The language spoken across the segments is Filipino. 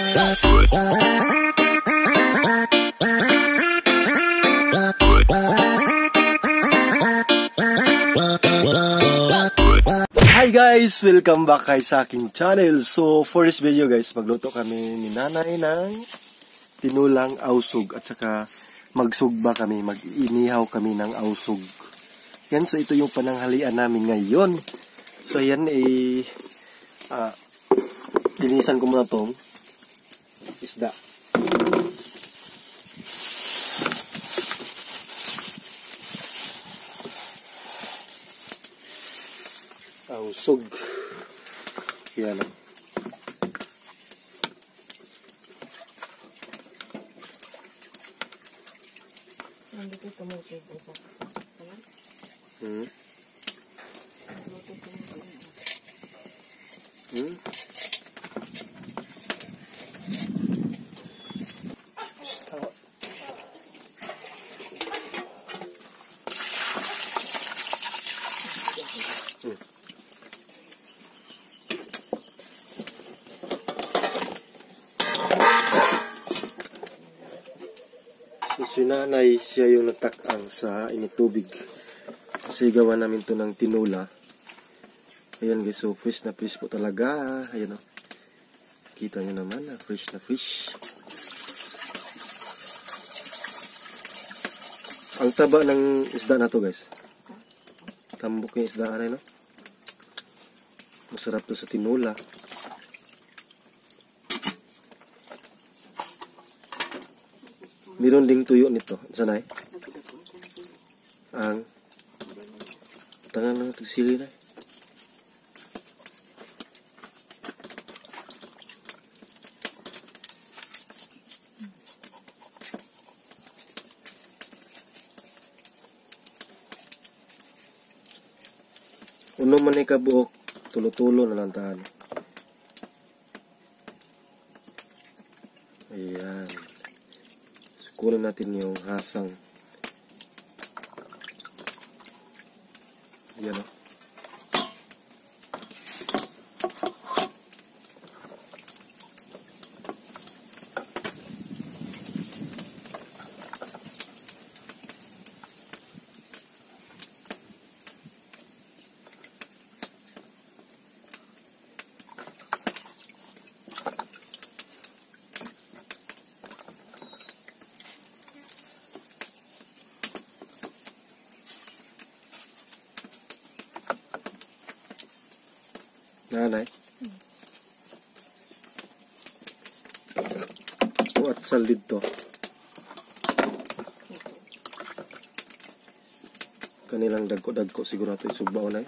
Hi guys! Welcome back kay sa aking channel. So for this video guys, magluto kami ni nanay ng tinulang ausog at saka magsugba kami, mag-inihaw kami ng ausog. Yan, so ito yung pananghalian namin ngayon. So yan linisan ko muna tong isda. Ausog. Yan. Si nanay, siya yung natakang sa initubig. Kasi gawa namin to ng tinula. Ayan guys, so fresh na fresh po talaga. Ayan o. Kita nyo naman, fresh na fresh. Ang taba ng isda na to guys. Tambok yung isda na, no? Masarap to sa tinula. Meron ding tuyo nito. Sanay? Ang tangan lang ito sili na. Uno man ay kabuok, tulo-tulo na lang taan. Ayan. Kunin natin yung hasang. Yan o. Nanay. At salid to. Kanilang dagko-dagko siguro ito isugbaw na.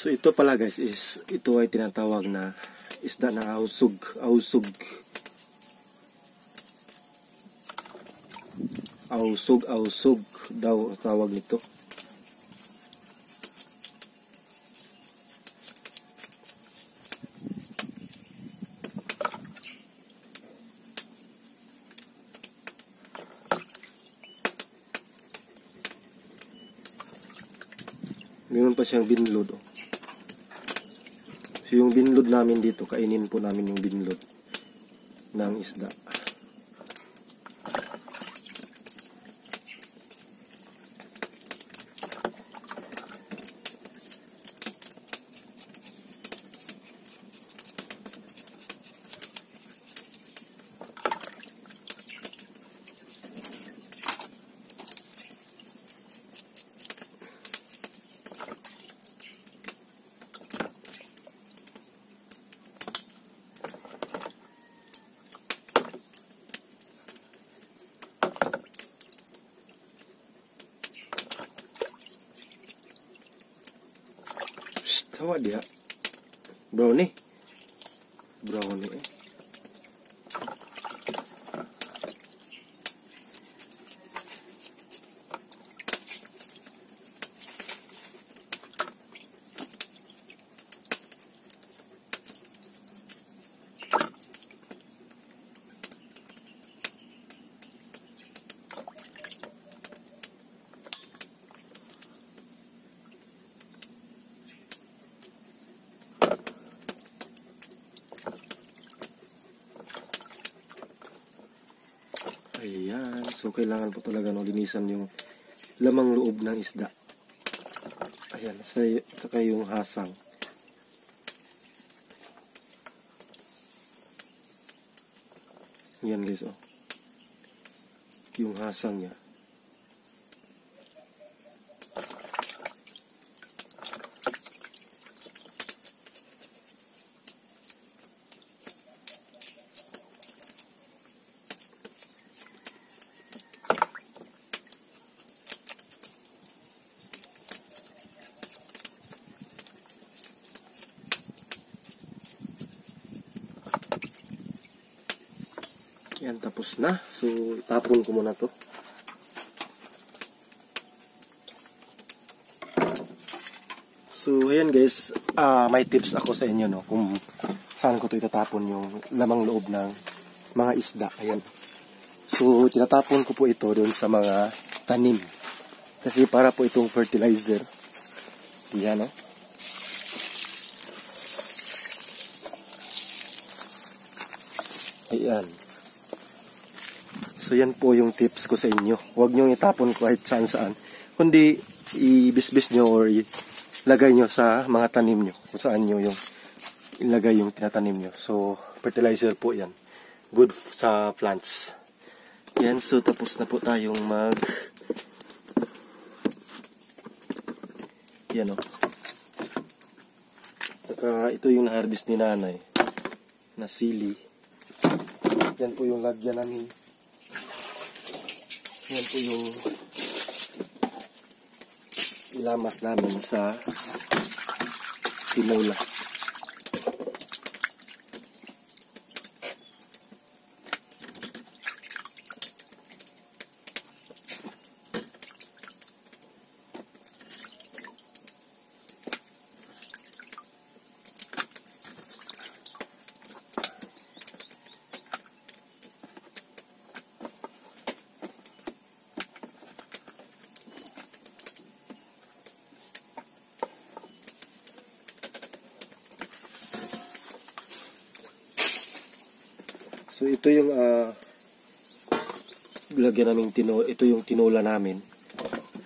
So ito pala guys is ito ay tinatawag na isda na ausog. Ausog daw tawag nito. Meron pa siyang binlod. So yung binlod namin dito, kainin po namin yung binlod ng isda. Kawa dia. Brownie. Brownie eh. Ayan. So, kailangan po talaga linisan yung lamang loob ng isda. Ayan. Saka yung hasang. Yan guys, oh. Yung hasang niya. Yan, tapos na. So, itapon ko muna to. So, ayan guys. May tips ako sa inyo, no? Kung saan ko to itatapon yung lamang loob ng mga isda. Ayan. So, tinatapon ko po ito doon sa mga tanim. Kasi para po itong fertilizer. Yan, no? Ayan. So, yan po yung tips ko sa inyo. Huwag nyo itapon kahit saan-saan. Kundi, ibisbis nyo or ilagay nyo sa mga tanim nyo. Kung saan nyo yung ilagay yung tinatanim nyo. So, fertilizer po yan. Good sa plants. Yan. So, tapos na po tayong yan o. Saka, ito yung na-harvest ni nanay. Na sili. Yan po yung lagyan namin. Yan po yung ilamas namin sa tinola. So ito yung lagyan namin ito yung tinola namin.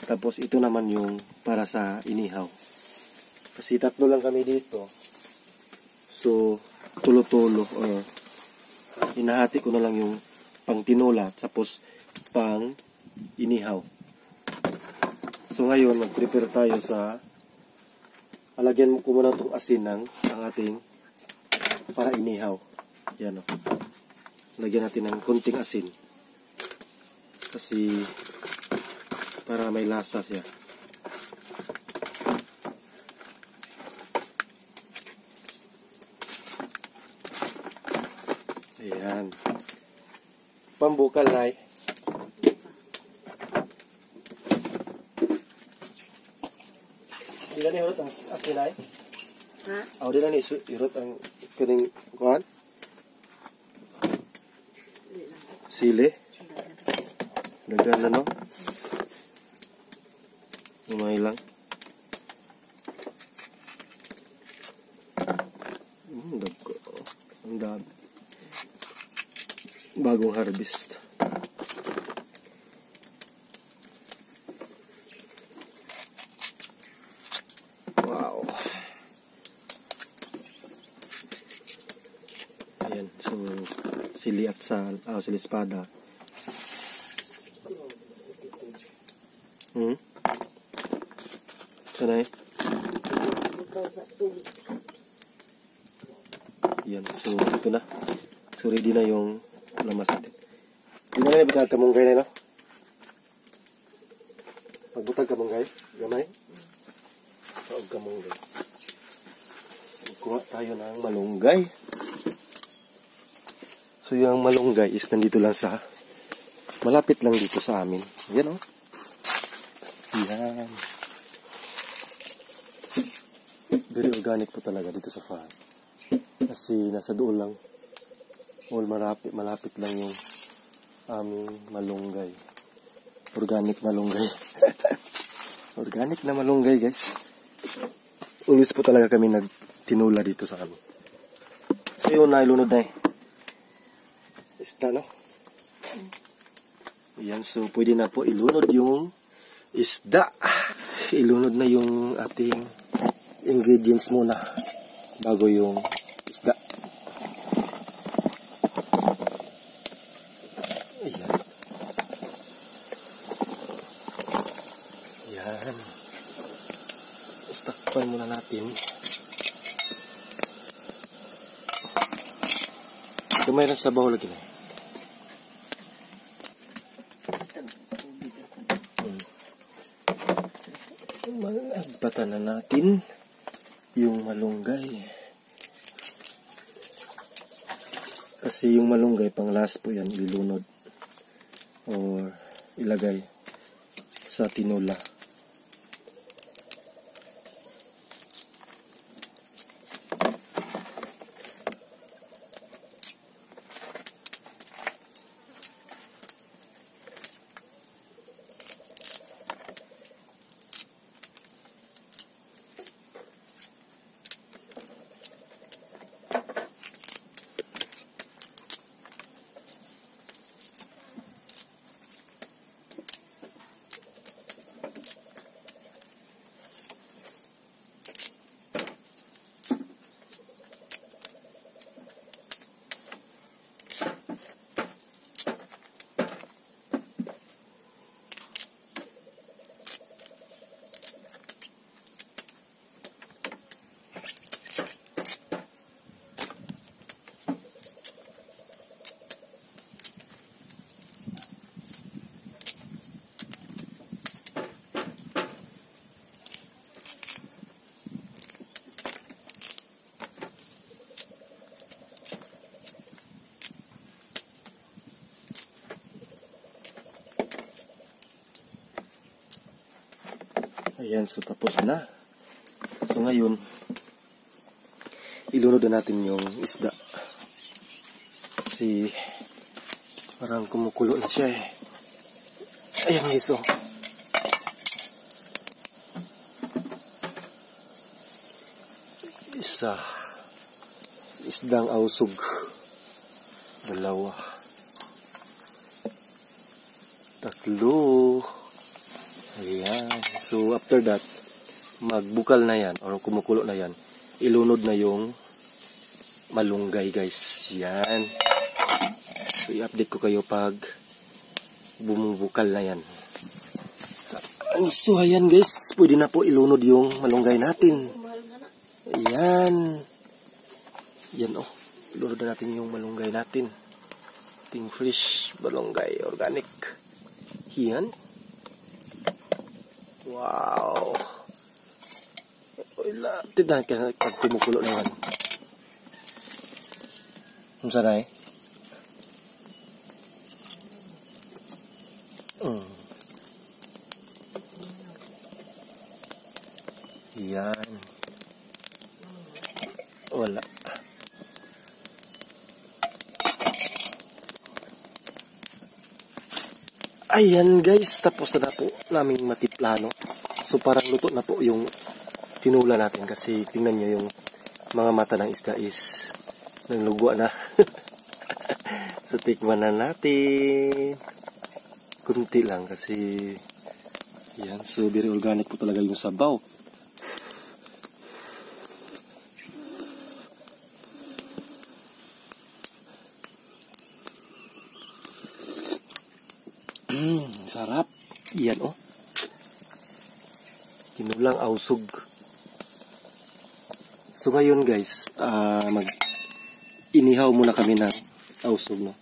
Tapos ito naman yung para sa inihaw. Kasi tatlo lang kami dito. So tulo-tulo or hinahati ko na lang yung pang tinola tapos pang inihaw. So ngayon mag-prepare tayo sa alagyan ko muna itong asin ng ang ating para inihaw. Yan o. Lagyan natin ng konting asin. Kasi para may lasa siya. Ayan. Pambukal na eh. Di na ni hirot ang asin ay? Ha? O, di na ni hirot ang kuning kuhan? Sili. Dagan na no? Umay lang. Dagko. Ang dami. Bagong harvest. Wow. Ayan. So, sili at sili espada. Sana eh? Yan. So, ito na. So, ready na yung lamas natin. Hindi na rin butag kamunggay na, no? Magbutag kamunggay? Gamay? Huwag kamunggay. kuha tayo ng malunggay. So yung malunggay is nandito lang sa, malapit lang dito sa amin. Yan o. Yan. Very organic po talaga dito sa farm. Kasi nasa doon lang. Malapit lang yung aming malunggay. Organic malunggay. Organic na malunggay, guys. Always po talaga kami nagtinula dito sa kami. So yun na, ilunod na eh. Isda, no? Ayan, so pwede na po ilunod yung isda. Ilunod na yung ating ingredients muna bago yung isda. Ayan. Ayan. Istakpan muna natin. So mayroon sa bawal lagi na. Malagpatan na natin yung malunggay. Kasi yung malunggay pang last po yan, ilunod or ilagay sa tinula. Ayan, so tapos na. So ngayon, ilunod na natin yung isda. Kasi parang kumukulo na siya eh. Ayan guys, oh. Isa. Isdang ausog. Dalawa. Tatlo. Ayan. So, after that, magbukal na yan, or kumukulo na yan, ilunod na yung malunggay, guys. Yan. So, i-update ko kayo pag bumubukal na yan. So, ayan, guys. Pwede na po ilunod yung malunggay natin. Ayan. Yan, oh. Ilunod na natin yung malunggay natin. Ting fresh malunggay, organic. Yan. Wow. Wala. Tindahan ka pag kumukulo na yan. Masa na eh? Yan. Wala. Ayan guys, tapos na po naming matiplano. So parang luto na po yung tinula natin kasi tingnan nyo yung mga mata ng isda is nanglugwa na. So tikman na natin. Kunti lang kasi yan, so very organic po talaga yung sabaw. Sarap. Yan oh. Tinulang ausog. So ngayon guys, inihaw muna kami ng ausog, no.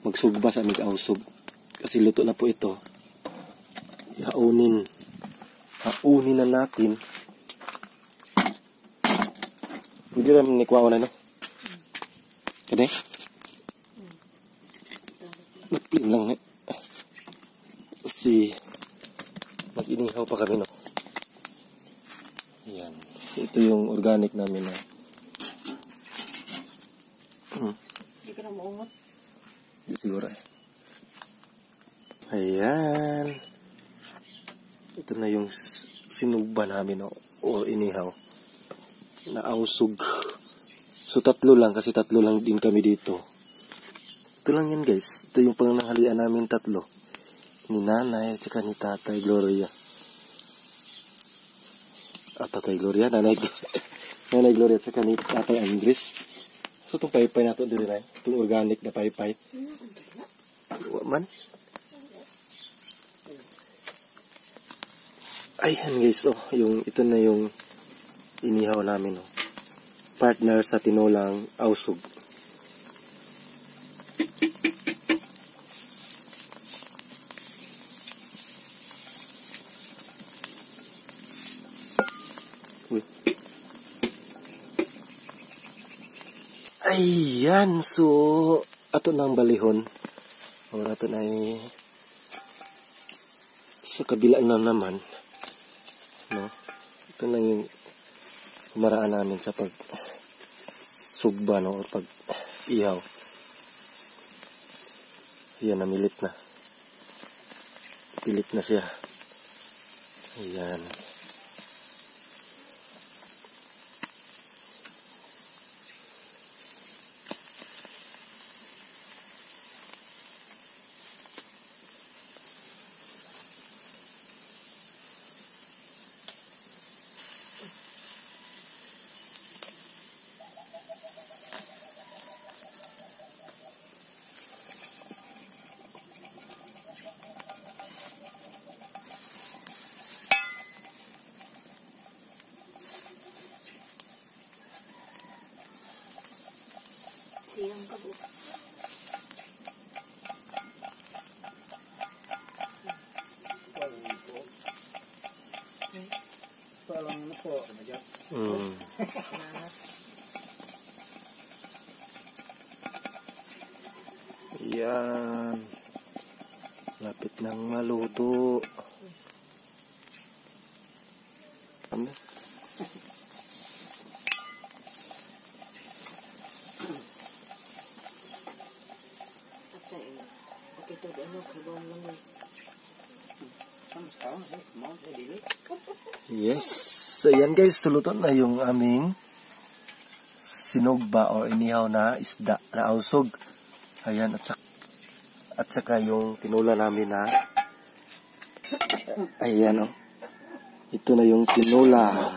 Magsugba sa aming ausog. Kasi luto na po ito. Haunin na natin Hindi naman ni kuwaon na, no? Kani? Naplin lang, ne? Kasi, mag-inihaw pa kami, no? Ayan. So, ito yung organic namin, na. Hindi ka na maungot. Hindi siguro, eh. Ayan. Ito na yung sinugba namin, no? O inihaw. Nausog. So, 3 lang, kasi 3 lang din kami dito. Ito lang yan, guys. Ito yung pananghalian namin 3. Ni nanay, tsaka ni tatay Gloria. Tatay Gloria, nanay Gloria, tsaka ni tatay Andres. So, itong paypay na ito, din na. Itong organic na paypay. Man. Ayan, guys, oh. Ito na yung inihaw namin, oh. Partner sa tinulang ausog. Ayan, so ato nang balihon. O ato na sa kabila na naman, no? Ito na yung maraan namin sa pag sugba, no? O pag ihaw. Ayan, namilit na. Pilit na siya. Ayan. Siyang ka po. Salang na po. Yan. Lapit nang maluto. Ano? Ito ano, kabang lang eh. Yes. So, yan guys. Sulutan na yung aming sinugba o inihaw na isda na ausog. Ayan. At saka yung tinula namin na ayan, oh. Ito na yung tinula.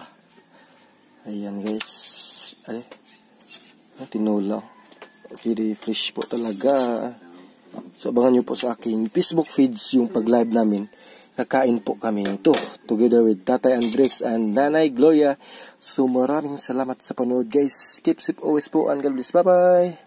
Ayan guys. Ay. Tinula. Very fresh po talaga. So, abangan nyo po sa aking Facebook feeds yung pag-live namin. Kakain po kami ito together with Tatay Andres and Nanay Gloria. So, maraming salamat sa panood guys. Keep safe always po and God bless. Bye-bye!